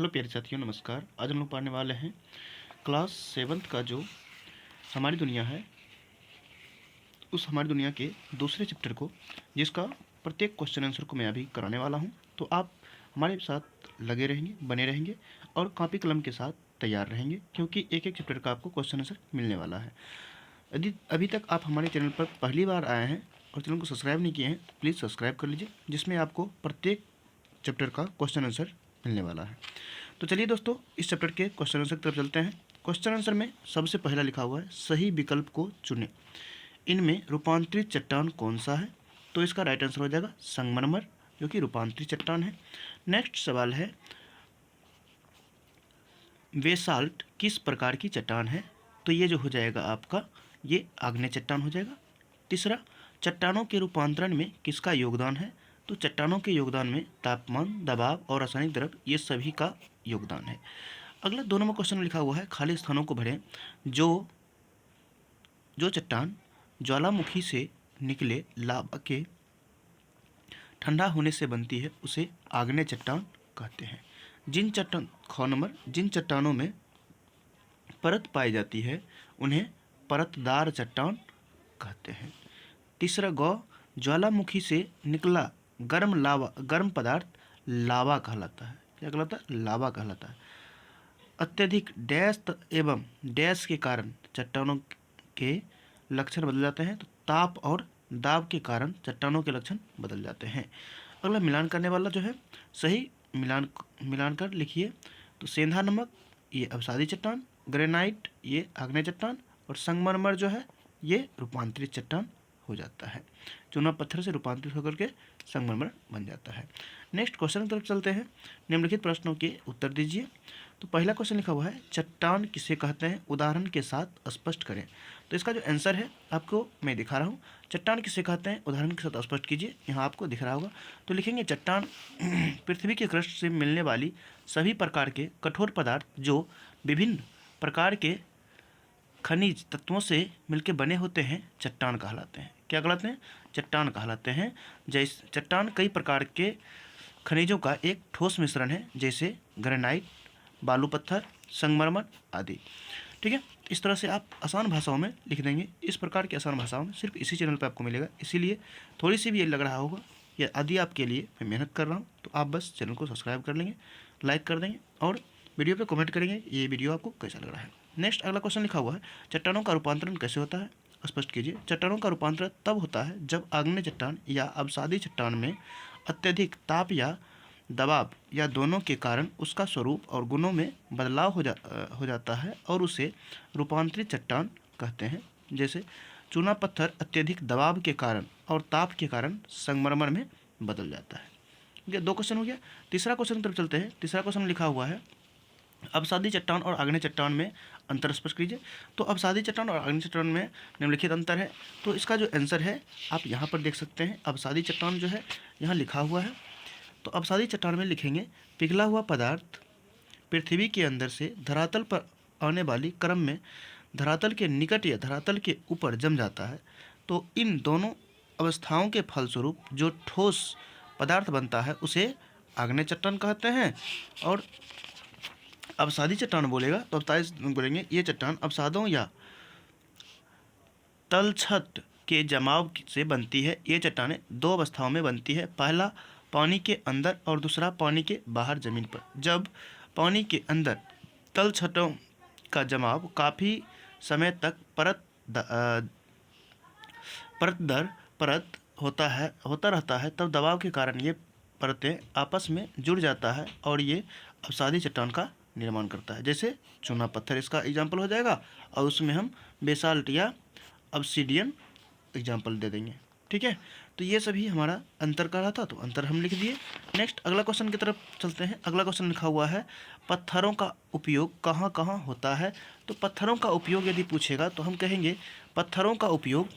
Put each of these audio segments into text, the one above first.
Hello प्यारे साथियों, नमस्कार। आज हम लोग पढ़ने वाले हैं क्लास 7th का जो हमारी दुनिया है, उस हमारी दुनिया के दूसरे चैप्टर को, जिसका प्रत्येक क्वेश्चन आंसर को मैं अभी कराने वाला हूं। तो आप हमारे साथ लगे रहेंगे, बने रहेंगे और कॉपी कलम के साथ तैयार रहेंगे, क्योंकि एक एक चैप्टर का आपको क्वेश्चन आंसर मिलने वाला है। यदि अभी तक आप हमारे चैनल पर पहली बार आए हैं और चैनल को सब्सक्राइब नहीं किए हैं, तो प्लीज़ सब्सक्राइब कर लीजिए, जिसमें आपको प्रत्येक चैप्टर का क्वेश्चन आंसर मिलने वाला है। तो चलिए दोस्तों, इस चैप्टर के क्वेश्चन आंसर की तरफ चलते हैं। क्वेश्चन आंसर में सबसे पहला लिखा हुआ है, सही विकल्प को चुनें। इनमें रूपांतरित चट्टान कौन सा है? तो इसका राइट आंसर हो जाएगा संगमरमर, जो कि रूपांतरित चट्टान है। नेक्स्ट सवाल है, बेसाल्ट किस प्रकार की चट्टान है? तो ये जो हो जाएगा आपका, ये आग्नेय चट्टान हो जाएगा। तीसरा, चट्टानों के रूपांतरण में किसका योगदान है? तो चट्टानों के योगदान में तापमान, दबाव और रासायनिक द्रव्य, ये सभी का योगदान है। अगला 2 नंबर क्वेश्चन लिखा हुआ है, खाली स्थानों को भरें। जो जो चट्टान ज्वालामुखी से निकले लावा के ठंडा होने से बनती है, उसे आग्नेय चट्टान कहते हैं। ख नंबर, जिन चट्टानों में परत पाई जाती है, उन्हें परतदार चट्टान कहते हैं। तीसरा, ज्वालामुखी से निकला गर्म पदार्थ लावा कहलाता है। क्या कहलाता है? लावा कहलाता है। अत्यधिक डैश एवं डैश के कारण चट्टानों के लक्षण बदल जाते हैं। तो ताप और दाब के कारण चट्टानों के लक्षण बदल जाते हैं। अगला मिलान करने वाला जो है, सही मिलान कर लिखिए। तो सेंधा नमक, ये अवसादी चट्टान। ग्रेनाइट, ये आग्नेय चट्टान। और संगमरमर जो है, ये रूपांतरित चट्टान हो जाता है। चूना पत्थर से रूपांतरित होकर के संगमरमर बन जाता है। नेक्स्ट क्वेश्चन की तरफ चलते हैं। निम्नलिखित प्रश्नों के उत्तर दीजिए। तो पहला क्वेश्चन लिखा हुआ है, चट्टान किसे कहते हैं? उदाहरण के साथ स्पष्ट करें। तो इसका जो आंसर है आपको मैं दिखा रहा हूँ। चट्टान किसे कहते हैं, उदाहरण के साथ स्पष्ट कीजिए। यहाँ आपको दिख रहा होगा। तो लिखेंगे, चट्टान पृथ्वी के क्रस्ट से मिलने वाली सभी प्रकार के कठोर पदार्थ जो विभिन्न प्रकार के खनिज तत्वों से मिलकर बने होते हैं, चट्टान कहलाते हैं। क्या कहलाते हैं? चट्टान कहलाते हैं। जैसे चट्टान कई प्रकार के खनिजों का एक ठोस मिश्रण है, जैसे ग्रेनाइट, बालू पत्थर, संगमरमर आदि। ठीक है, इस तरह से आप आसान भाषाओं में लिख देंगे। इस प्रकार की आसान भाषाओं में सिर्फ इसी चैनल पर आपको मिलेगा, इसीलिए थोड़ी सी भी ये लग रहा होगा या आदि आपके लिए मैं मेहनत कर रहा हूँ, तो आप बस चैनल को सब्सक्राइब कर लेंगे, लाइक कर देंगे और वीडियो पे कमेंट करेंगे ये वीडियो आपको कैसा लग रहा है। नेक्स्ट अगला क्वेश्चन लिखा हुआ है, चट्टानों का रूपांतरण कैसे होता है? स्पष्ट कीजिए। चट्टानों का रूपांतरण तब होता है जब आग्नेय चट्टान या अवसादी चट्टान में अत्यधिक ताप या दबाव या दोनों के कारण उसका स्वरूप और गुणों में बदलाव हो जाता है और उसे रूपांतरित चट्टान कहते हैं। जैसे चूना पत्थर अत्यधिक दबाव के कारण और ताप के कारण संगमरमर में बदल जाता है। ये 2 क्वेश्चन हो गया। तीसरा क्वेश्चन की तरफ चलते हैं। तीसरा क्वेश्चन लिखा हुआ है, अवसादी चट्टान और आग्नेय चट्टान में अंतर स्पष्ट कीजिए। तो अवसादी चट्टान और आग्नेय चट्टान में निम्नलिखित अंतर है। तो इसका जो आंसर है आप यहाँ पर देख सकते हैं। अवसादी चट्टान जो है यहाँ लिखा हुआ है। तो अवसादी चट्टान में लिखेंगे, पिघला हुआ पदार्थ पृथ्वी के अंदर से धरातल पर आने वाली क्रम में धरातल के निकट या धरातल के ऊपर जम जाता है। तो इन दोनों अवस्थाओं के फलस्वरूप जो ठोस पदार्थ बनता है, उसे आग्नेय चट्टान कहते हैं। और अवसादी चट्टान बोलेगा तो अवसादी बोलेंगे, ये चट्टान अवसादों या तलछट के जमाव से बनती है। ये चट्टानें 2 अवस्थाओं में बनती है, पहला पानी के अंदर और दूसरा पानी के बाहर ज़मीन पर। जब पानी के अंदर तलछटों का जमाव काफ़ी समय तक परत दर परत होता रहता है, तब दबाव के कारण ये परतें आपस में जुड़ जाता है और ये अवसादी चट्टान का निर्माण करता है। जैसे चूना पत्थर इसका एग्जाम्पल हो जाएगा, और उसमें हम बेसाल्ट या ऑब्सीडियन एग्जाम्पल दे देंगे। ठीक है, तो ये सभी हमारा अंतर का रहा था, तो अंतर हम लिख दिए। नेक्स्ट अगला क्वेश्चन की तरफ चलते हैं। अगला क्वेश्चन लिखा हुआ है, पत्थरों का उपयोग कहाँ कहाँ होता है? तो पत्थरों का उपयोग यदि पूछेगा तो हम कहेंगे, पत्थरों का उपयोग,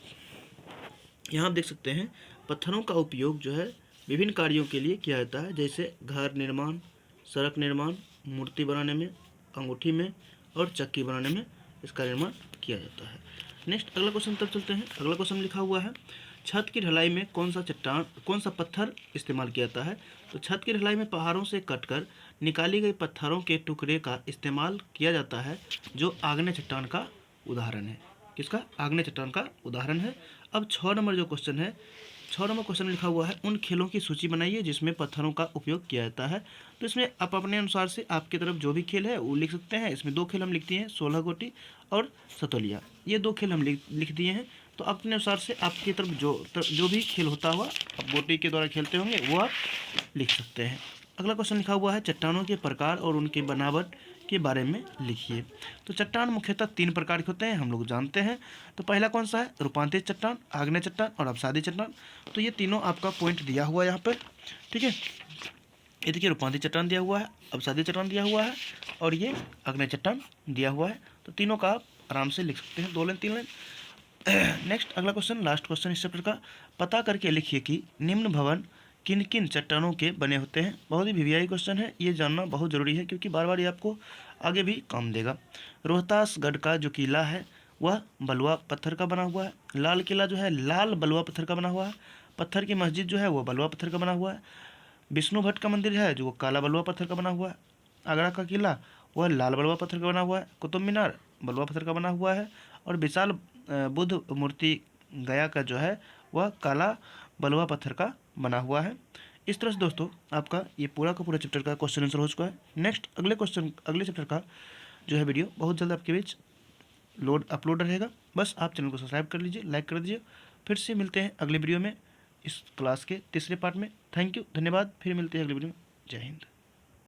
यहाँ आप देख सकते हैं, पत्थरों का उपयोग जो है विभिन्न कार्यों के लिए किया जाता है। जैसे घर निर्माण, सड़क निर्माण, मूर्ति बनाने में, अंगूठी में और चक्की बनाने में इसका निर्माण किया जाता है। नेक्स्ट अगला क्वेश्चन तक चलते हैं। अगला क्वेश्चन लिखा हुआ है, छत की ढलाई में कौन सा पत्थर इस्तेमाल किया जाता है? तो छत की ढलाई में पहाड़ों से कटकर निकाली गई पत्थरों के टुकड़े का इस्तेमाल किया जाता है, जो आग्नेय चट्टान का उदाहरण है। किसका? आग्नेय चट्टान का उदाहरण है। अब 6 नंबर जो क्वेश्चन है, 6 नंबर क्वेश्चन लिखा हुआ है, उन खेलों की सूची बनाइए जिसमें पत्थरों का उपयोग किया जाता है। तो इसमें आप अपने अनुसार से आपकी तरफ जो भी खेल है वो लिख सकते हैं। इसमें 2 खेल हम लिख दिए हैं, 16 गोटी और सतोलिया, ये 2 खेल हम लिख दिए हैं। तो अपने अनुसार से आपकी तरफ जो भी खेल होता हुआ आप गोटी के द्वारा खेलते होंगे वो आप लिख सकते हैं। अगला क्वेश्चन लिखा हुआ है, चट्टानों के प्रकार और उनकी बनावट के बारे में लिखिए। तो चट्टान मुख्यतः 3 प्रकार के होते हैं, हम लोग जानते हैं। तो पहला कौन सा है? रूपांतरित चट्टान, आग्नेय चट्टान और अवसादी चट्टान। तो ये तीनों आपका पॉइंट दिया हुआ है यहाँ पर, ठीक है। ये देखिए, रूपांतरित चट्टान दिया हुआ है, अवसादी चट्टान दिया हुआ है और ये आग्नेय चट्टान दिया हुआ है। तो तीनों का आप आराम से लिख सकते हैं, 2 लाइन 3 लाइन। नेक्स्ट अगला क्वेश्चन, लास्ट क्वेश्चन इस चैप्टर का, पता करके लिखिए कि निम्न भवन किन किन चट्टानों के बने होते हैं। बहुत ही वीवीआई क्वेश्चन है, ये जानना बहुत ज़रूरी है क्योंकि बार बार ये आपको आगे भी काम देगा। रोहतासगढ़ का जो किला है वह बलुआ पत्थर का बना हुआ है। लाल किला जो है लाल बलुआ पत्थर का बना हुआ है। पत्थर की मस्जिद जो है वह बलुआ पत्थर का बना हुआ है। विष्णु भट्ट का मंदिर है जो काला बलुआ पत्थर का बना हुआ है। आगरा का किला वह लाल बलुआ पत्थर का बना हुआ है। कुतुब मीनार बलुआ पत्थर का बना हुआ है और विशाल बुद्ध मूर्ति गया का जो है वह काला बलुआ पत्थर का बना हुआ है। इस तरह से दोस्तों आपका ये पूरा का पूरा चैप्टर का क्वेश्चन आंसर हो चुका है। नेक्स्ट अगले चैप्टर का जो है वीडियो बहुत जल्द आपके बीच अपलोड रहेगा। बस आप चैनल को सब्सक्राइब कर लीजिए, लाइक कर दीजिए। फिर से मिलते हैं अगले वीडियो में इस क्लास के तीसरे पार्ट में। थैंक यू, धन्यवाद। फिर मिलते हैं अगले वीडियो में। जय हिंद।